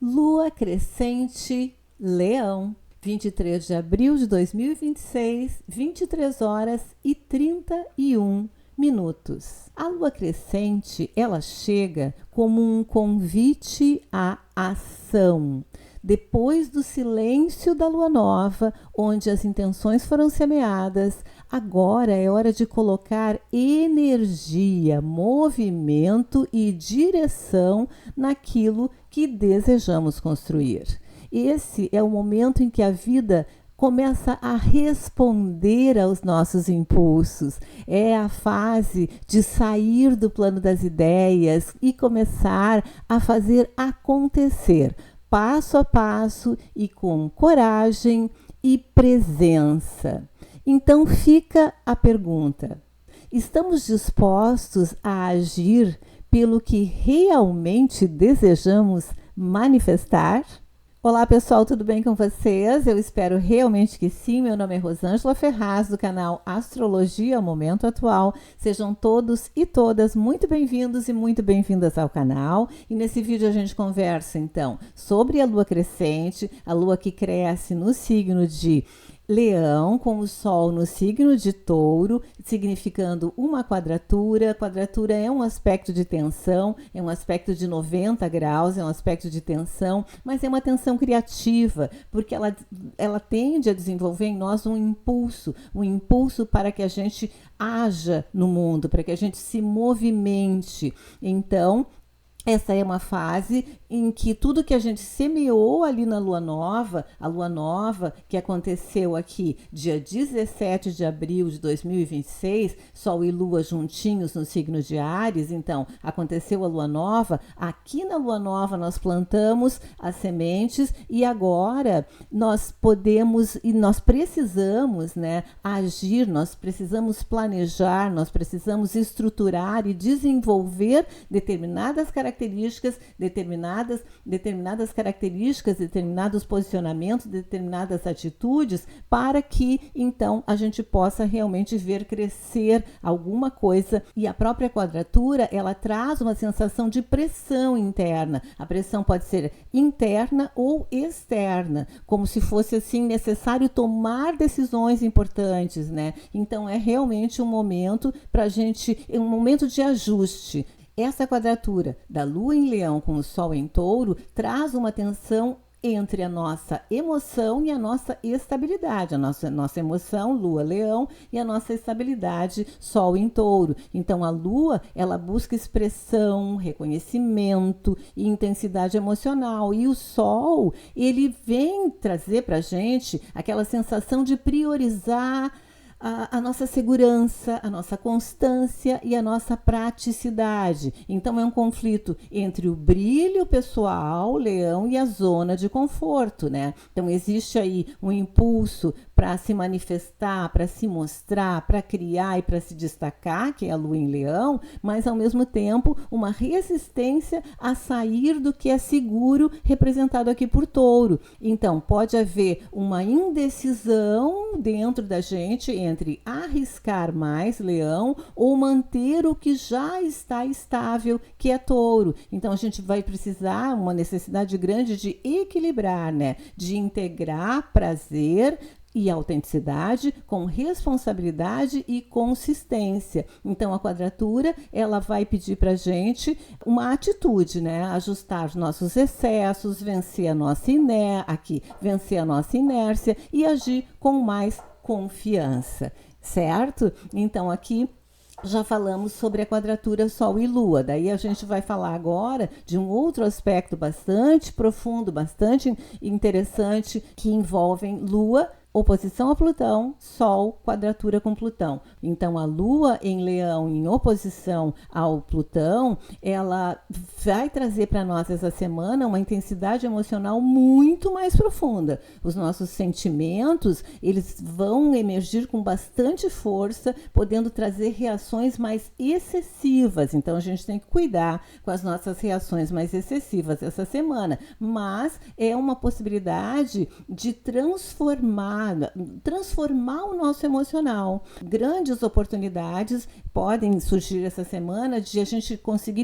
Lua crescente, Leão, 23 de abril de 2026, 23 horas e 31 minutos. A lua crescente, ela chega como um convite à ação. Depois do silêncio da lua nova, onde as intenções foram semeadas, agora é hora de colocar energia, movimento e direção naquilo que desejamos construir. Esse é o momento em que a vida começa a responder aos nossos impulsos. É a fase de sair do plano das ideias e começar a fazer acontecer, passo a passo e com coragem e presença. Então fica a pergunta: estamos dispostos a agir pelo que realmente desejamos manifestar? Olá pessoal, tudo bem com vocês? Eu espero realmente que sim. Meu nome é Rosângela Ferraz, do canal Astrologia Momento Atual. Sejam todos e todas muito bem-vindos e muito bem-vindas ao canal. E nesse vídeo a gente conversa então sobre a lua crescente, a lua que cresce no signo de Leão, com o Sol no signo de Touro, significando uma quadratura. Quadratura é um aspecto de tensão, é um aspecto de 90 graus, é um aspecto de tensão, mas é uma tensão criativa, porque ela tende a desenvolver em nós um impulso para que a gente haja no mundo, para que a gente se movimente. Então, essa é uma fase em que tudo que a gente semeou ali na lua nova, a lua nova que aconteceu aqui dia 17 de abril de 2026, Sol e Lua juntinhos no signo de Áries, então aconteceu a lua nova, aqui na lua nova nós plantamos as sementes e agora nós podemos e nós precisamos, agir, nós precisamos planejar, nós precisamos estruturar e desenvolver determinadas características, determinadas características, determinados posicionamentos, determinadas atitudes, para que então a gente possa realmente ver crescer alguma coisa. E a própria quadratura, ela traz uma sensação de pressão interna. A pressão pode ser interna ou externa, como se fosse assim necessário tomar decisões importantes, Então é realmente um momento para a gente, um momento de ajuste. Essa quadratura da Lua em Leão com o Sol em Touro traz uma tensão entre a nossa emoção e a nossa estabilidade, a nossa emoção, Lua Leão, e a nossa estabilidade, Sol em Touro. Então a Lua, ela busca expressão, reconhecimento e intensidade emocional, e o Sol, ele vem trazer para a gente aquela sensação de priorizar a nossa segurança, a nossa constância e a nossa praticidade. Então é um conflito entre o brilho pessoal, Leão, e a zona de conforto, Então existe aí um impulso para se manifestar, para se mostrar, para criar e para se destacar, que é a Lua em Leão, mas ao mesmo tempo uma resistência a sair do que é seguro, representado aqui por Touro. Então pode haver uma indecisão dentro da gente entre arriscar mais, Leão, ou manter o que já está estável, que é Touro. Então a gente vai precisar, uma necessidade grande de equilibrar, De integrar prazer e autenticidade com responsabilidade e consistência. Então a quadratura, ela vai pedir para a gente uma atitude, Ajustar os nossos excessos, vencer a nossa inércia e agir com mais confiança, certo? Então aqui já falamos sobre a quadratura Sol e Lua. Daí a gente vai falar agora de um outro aspecto bastante profundo, bastante interessante, que envolve Lua, oposição a Plutão, Sol, quadratura com Plutão. Então a Lua em Leão em oposição ao Plutão, ela vai trazer para nós essa semana uma intensidade emocional muito mais profunda. Os nossos sentimentos, eles vão emergir com bastante força, podendo trazer reações mais excessivas. Então a gente tem que cuidar com as nossas reações mais excessivas essa semana, mas é uma possibilidade de transformar mudar, transformar o nosso emocional. Grandes oportunidades podem surgir essa semana de a gente conseguir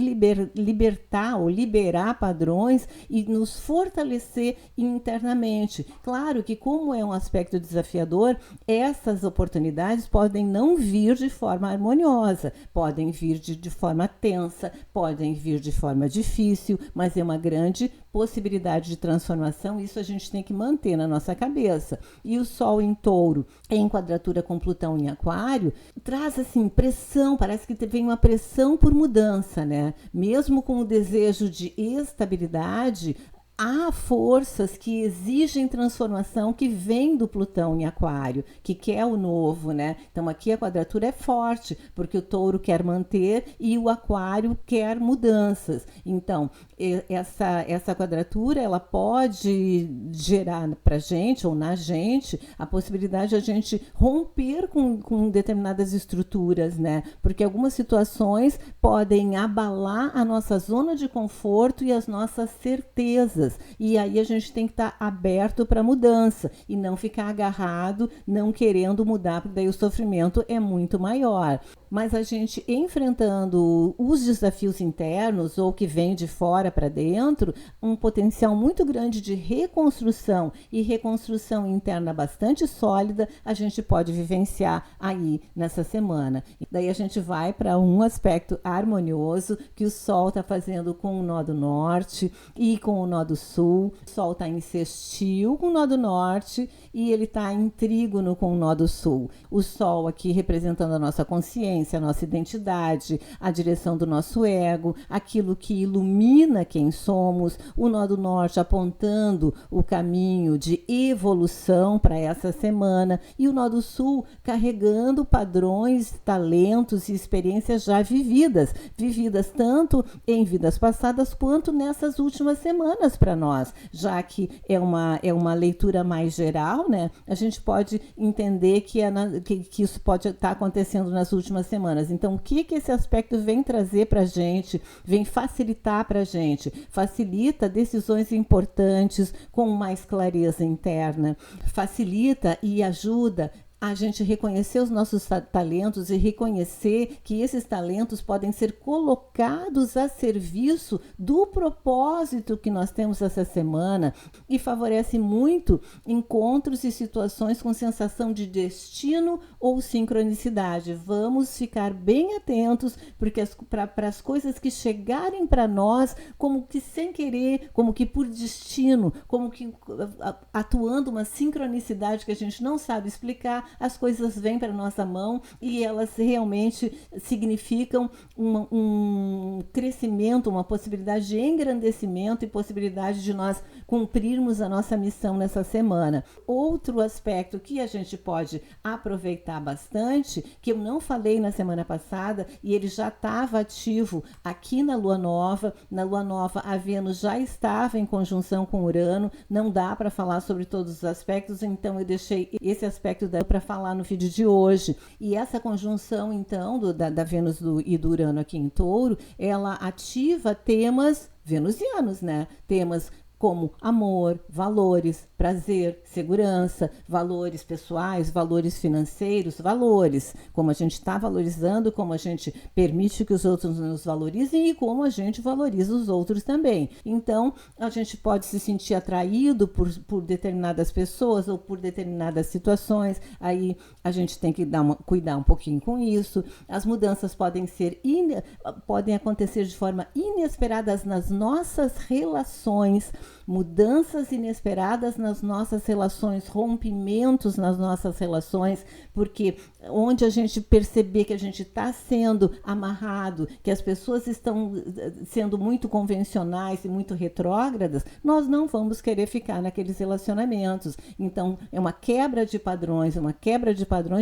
libertar ou liberar padrões e nos fortalecer internamente. Claro que, como é um aspecto desafiador, essas oportunidades podem não vir de forma harmoniosa, podem vir de forma tensa, podem vir de forma difícil, mas é uma grande possibilidade de transformação. Isso a gente tem que manter na nossa cabeça. E o Sol em Touro, em quadratura com Plutão em Aquário, traz assim pressão, parece que vem uma pressão por mudança, né? Mesmo com o desejo de estabilidade, há forças que exigem transformação, que vem do Plutão em Aquário, que quer o novo, né? Então aqui a quadratura é forte, porque o Touro quer manter e o Aquário quer mudanças. Então essa quadratura, ela pode gerar para a gente ou na gente a possibilidade de a gente romper com determinadas estruturas, né? Porque algumas situações podem abalar a nossa zona de conforto e as nossas certezas. E aí a gente tem que estar aberto para mudança e não ficar agarrado, não querendo mudar, porque daí o sofrimento é muito maior. Mas a gente enfrentando os desafios internos ou que vem de fora para dentro, um potencial muito grande de reconstrução e reconstrução interna bastante sólida, a gente pode vivenciar aí nessa semana. E daí a gente vai para um aspecto harmonioso que o Sol está fazendo com o nó do norte e com o nó do sul. O Sol está em sextil com o nó do norte e ele está em trígono com o nó do sul. O Sol aqui representando a nossa consciência, a nossa identidade, a direção do nosso ego, aquilo que ilumina quem somos. O nó do norte apontando o caminho de evolução para essa semana e o nó do sul carregando padrões, talentos e experiências já vividas tanto em vidas passadas quanto nessas últimas semanas para nós, já que é uma leitura mais geral, né? A gente pode entender que isso pode estar acontecendo nas últimas semanas. Então, o que esse aspecto vem trazer para a gente, vem facilitar para a gente? Facilita decisões importantes com mais clareza interna, facilita e ajuda a gente reconhecer os nossos talentos e reconhecer que esses talentos podem ser colocados a serviço do propósito que nós temos essa semana e favorece muito encontros e situações com sensação de destino ou sincronicidade. Vamos ficar bem atentos, porque para as coisas que chegarem para nós, como que sem querer, como que por destino, como que atuando uma sincronicidade que a gente não sabe explicar, as coisas vêm para nossa mão e elas realmente significam um crescimento, uma possibilidade de engrandecimento e possibilidade de nós cumprirmos a nossa missão nessa semana. Outro aspecto que a gente pode aproveitar bastante, que eu não falei na semana passada e ele já estava ativo aqui na Lua Nova. Na Lua Nova a Vênus já estava em conjunção com Urano, não dá para falar sobre todos os aspectos, então eu deixei esse aspecto para falar no vídeo de hoje. E essa conjunção, então, da Vênus e do Urano aqui em Touro, ela ativa temas venusianos, né? Temas como amor, valores, prazer, segurança, valores pessoais, valores financeiros, valores, como a gente está valorizando, como a gente permite que os outros nos valorizem e como a gente valoriza os outros também. Então, a gente pode se sentir atraído por determinadas pessoas ou por determinadas situações, aí a gente tem que cuidar um pouquinho com isso. As mudanças podem acontecer de forma inesperada nas nossas relações, mudanças inesperadas nas nossas relações, rompimentos nas nossas relações, porque onde a gente perceber que a gente está sendo amarrado, que as pessoas estão sendo muito convencionais e muito retrógradas, nós não vamos querer ficar naqueles relacionamentos. Então, é uma quebra de padrões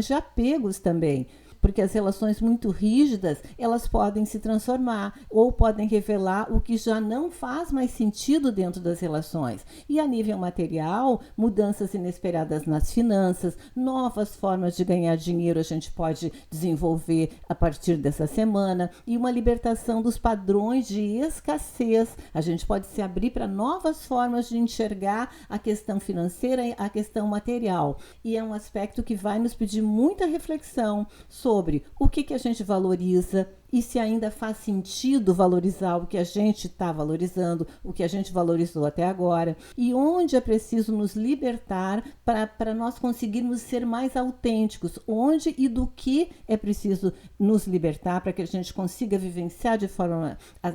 de apegos também. porque as relações muito rígidas, elas podem se transformar ou podem revelar o que já não faz mais sentido dentro das relações. E a nível material, mudanças inesperadas nas finanças, novas formas de ganhar dinheiro a gente pode desenvolver a partir dessa semana, e uma libertação dos padrões de escassez. A gente pode se abrir para novas formas de enxergar a questão financeira e a questão material. E é um aspecto que vai nos pedir muita reflexão sobre o que a gente valoriza e se ainda faz sentido valorizar o que a gente está valorizando, o que a gente valorizou até agora, e onde é preciso nos libertar para nós conseguirmos ser mais autênticos, onde e do que é preciso nos libertar para que a gente consiga vivenciar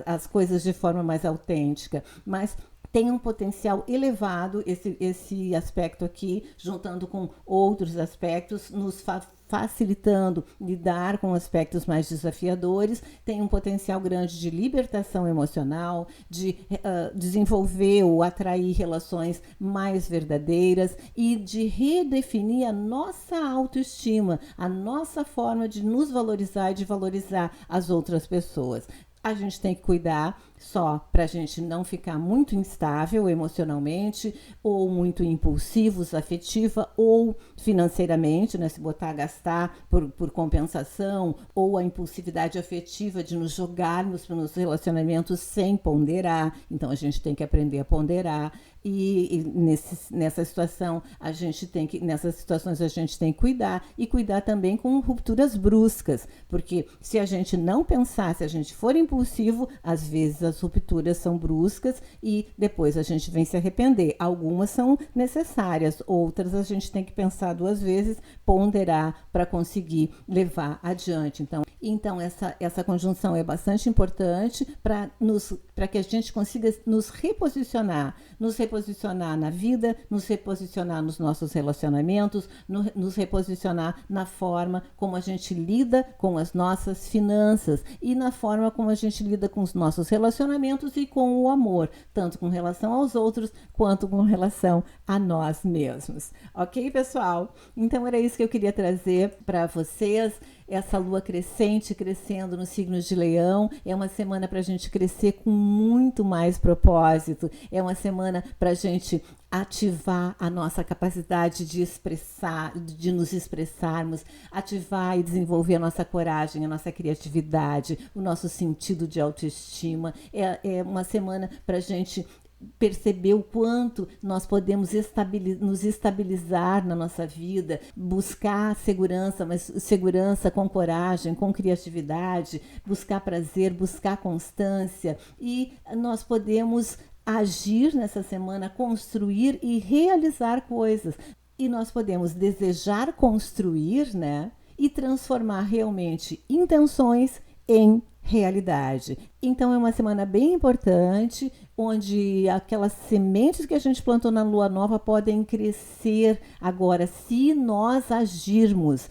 as coisas de forma mais autêntica. Mas tem um potencial elevado esse aspecto aqui, juntando com outros aspectos, nos facilitando lidar com aspectos mais desafiadores, tem um potencial grande de libertação emocional, de desenvolver ou atrair relações mais verdadeiras e de redefinir a nossa autoestima, a nossa forma de nos valorizar e de valorizar as outras pessoas. A gente tem que cuidar só para a gente não ficar muito instável emocionalmente ou muito impulsivos, afetiva ou financeiramente, né? Se botar a gastar por compensação, ou a impulsividade afetiva de nos jogarmos nos relacionamentos sem ponderar. Então a gente tem que aprender a ponderar nessa situação nessas situações a gente tem que cuidar e cuidar também com rupturas bruscas, porque se a gente não pensar, se a gente for impulsivo, às vezes as rupturas são bruscas e depois a gente vem se arrepender. Algumas são necessárias, outras a gente tem que pensar 2 vezes, ponderar para conseguir levar adiante. Então essa conjunção é bastante importante para que a gente consiga nos reposicionar na vida, nos reposicionar nos nossos relacionamentos, nos reposicionar na forma como a gente lida com as nossas finanças e na forma como a gente lida com os nossos relacionamentos e com o amor, tanto com relação aos outros quanto com relação a nós mesmos. Ok, pessoal? Então era isso que eu queria trazer para vocês. Essa lua crescente, crescendo no signo de Leão, é uma semana para a gente crescer com muito mais propósito, é uma semana para a gente ativar a nossa capacidade de expressar, de nos expressarmos, ativar e desenvolver a nossa coragem, a nossa criatividade, o nosso sentido de autoestima. É uma semana para a gente perceber o quanto nós podemos nos estabilizar na nossa vida, buscar segurança, mas segurança com coragem, com criatividade, buscar prazer, buscar constância, e nós podemos agir nessa semana, construir e realizar coisas. E nós podemos desejar construir, né? E transformar realmente intenções em realidade. Então é uma semana bem importante, onde aquelas sementes que a gente plantou na lua nova podem crescer agora, se nós agirmos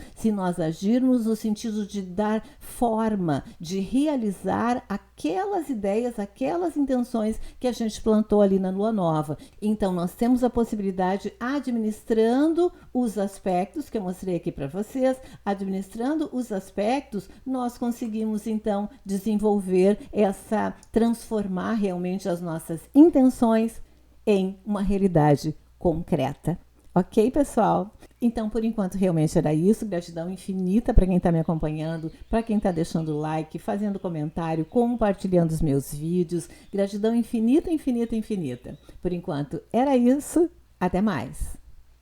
no sentido de dar forma, de realizar aquelas ideias, aquelas intenções que a gente plantou ali na lua nova. Então nós temos a possibilidade, administrando os aspectos que eu mostrei aqui para vocês, administrando os aspectos, nós conseguimos então desenvolver transformar realmente as nossas intenções em uma realidade concreta. Ok, pessoal? Então, por enquanto, realmente era isso. Gratidão infinita para quem está me acompanhando, para quem está deixando like, fazendo comentário, compartilhando os meus vídeos. Gratidão infinita, infinita, infinita. Por enquanto, era isso. Até mais.